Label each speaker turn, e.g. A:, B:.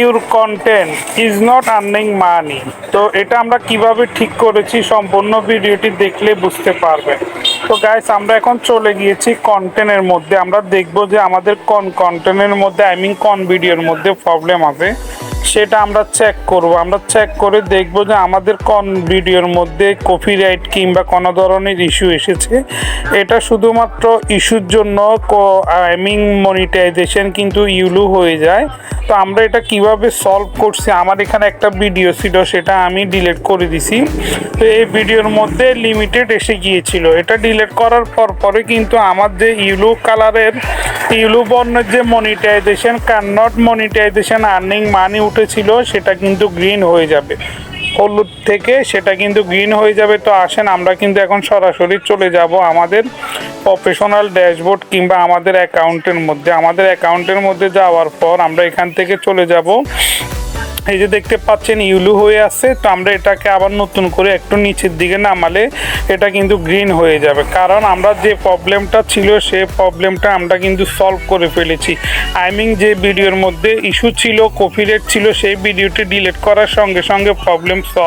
A: Your content is not earning money. তো এটা আমরা কিভাবে ঠিক করেছি সম্পূর্ণ ভিডিওটি দেখলে বুঝতে পারবেন। তো গাইস, আমরা এখন চলে গিয়েছি কন্টেন্টের মধ্যে। আমরা দেখব যে আমাদের কোন কন্টেন্টের মধ্যে কোন ভিডিওর মধ্যে প্রবলেম আছে সেটা আমরা চেক করব। আমরা চেক করে দেখব যে আমাদের কোন ভিডিওর মধ্যে কপিরাইট কিংবা কোনো ধরনের ইস্যু এসেছে। এটা শুধুমাত্র ইস্যুর জন্য মনিটাইজেশন কিন্তু ইউলু হয়ে যায়। তো আমরা এটা কিভাবে সলভ করছি, আমার এখানে একটা ভিডিও ছিল সেটা আমি ডিলিট করে দিছি। তো এই ভিডিওর মধ্যে লিমিটেড এসে গিয়েছিল, এটা ডিলিট করার পরে কিন্তু আমার যে ইউলু কালারের ইউলু বর্ণের যে মনিটাইজেশন মনিটাইজেশন আর্নিং মানি উঠেছিল সেটা কিন্তু গ্রিন হয়ে যাবে, হলুদ থেকে সেটা কিন্তু গ্রিন হয়ে যাবে। তো আসেন আমরা কিন্তু এখন সরাসরি চলে যাব আমাদের প্রফেশনাল ড্যাশবোর্ড কিংবা আমাদের অ্যাকাউন্টের মধ্যে যাওয়ার পর আমরা এখান থেকে চলে যাব। এই যে দেখতে পাচ্ছেন ইউলু হয়ে আছে। তো আমরা এটাকে আবার নতুন করে একটু নিচের দিকে নামালে এটা কিন্তু গ্রিন হয়ে যাবে, কারণ আমরা যে প্রবলেমটা ছিল সেই প্রবলেমটা আমরা কিন্তু সলভ করে ফেলেছি। যে ভিডিওর মধ্যে ইস্যু ছিল, কপিরাইট ছিল, সেই ভিডিওটি ডিলিট করার সঙ্গে সঙ্গে প্রবলেম সলভ।